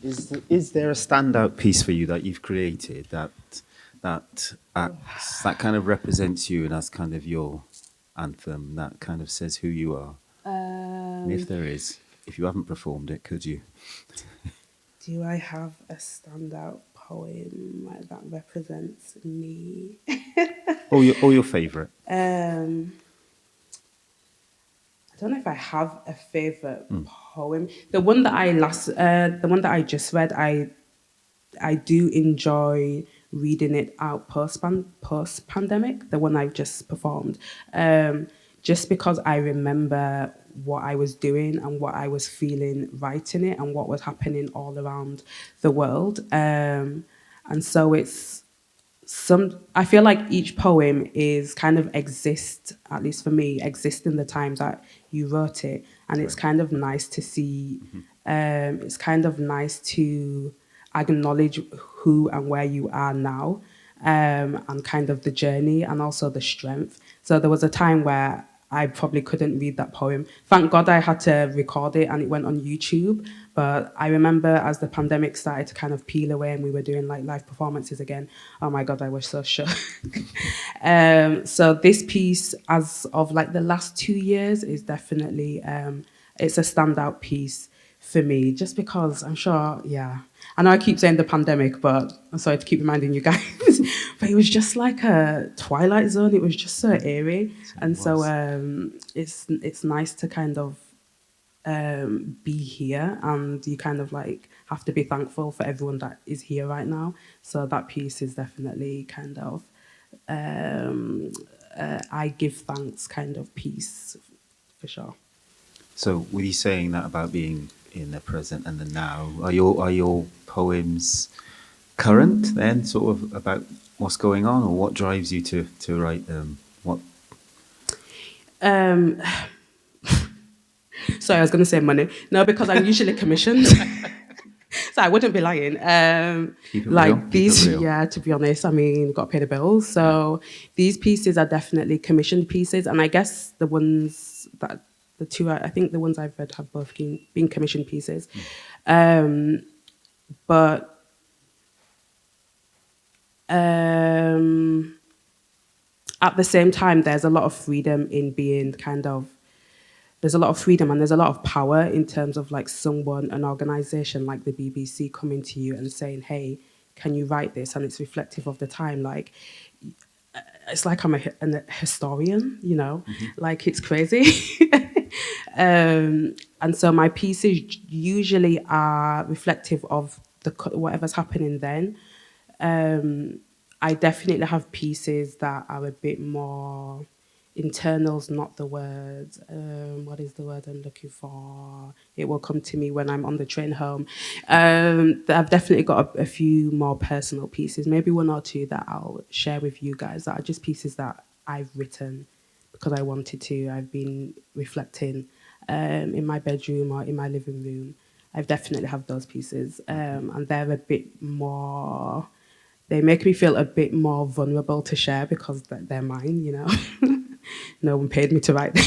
Is there a standout piece for you that you've created that acts, that kind of represents you and that's kind of your anthem, that kind of says who you are? And if there is, if you haven't performed it, could you? Do I have a standout poem that represents me? Or your favourite? I don't know if I have a favorite poem. The one that I just read, I do enjoy reading it out post pandemic. The one I've just performed, just because I remember what I was doing and what I was feeling writing it and what was happening all around the world, and so I feel like each poem is kind of at least for me, exist in the time that you wrote it. And it's kind of nice to see, it's kind of nice to acknowledge who and where you are now, and kind of the journey and also the strength. So there was a time where I probably couldn't read that poem. Thank God I had to record it and it went on YouTube. But I remember as the pandemic started to kind of peel away and we were doing like live performances again, oh my God, I was so shook. So this piece, as of like the last 2 years, is definitely, it's a standout piece for me, just because I'm sure, yeah. I know I keep saying the pandemic, but I'm sorry to keep reminding you guys, but it was just like a Twilight Zone. It was just so eerie. And so it's nice to kind of be here, and you kind of like have to be thankful for everyone that is here right now. So that piece is definitely kind of I give thanks kind of piece for sure. So with you saying that about being in the present and the now, are your poems current then, sort of about what's going on, or what drives you to write them? What? Sorry, I was going to say money. No, because I'm usually commissioned. So I wouldn't be lying. Keep it Like real. these, Keep it real. yeah, to be honest, I mean, got to pay the bills. So these pieces are definitely commissioned pieces. And I guess the two, I think the ones I've read have both been commissioned pieces. But at the same time, there's a lot of freedom in being there's a lot of freedom and there's a lot of power in terms of like an organization like the BBC coming to you and saying, hey, can you write this? And it's reflective of the time. Like, it's like I'm a historian, you know, like it's crazy. And so my pieces usually are reflective of whatever's happening then. I definitely have pieces that are a bit more internal's not the word. What is the word I'm looking for? It will come to me when I'm on the train home. I've definitely got a few more personal pieces, maybe one or two that I'll share with you guys that are just pieces that I've written because I wanted to. I've been reflecting in my bedroom or in my living room. I've definitely have those pieces, and they're a bit more. They make me feel a bit more vulnerable to share because they're mine, you know. No one paid me to write them.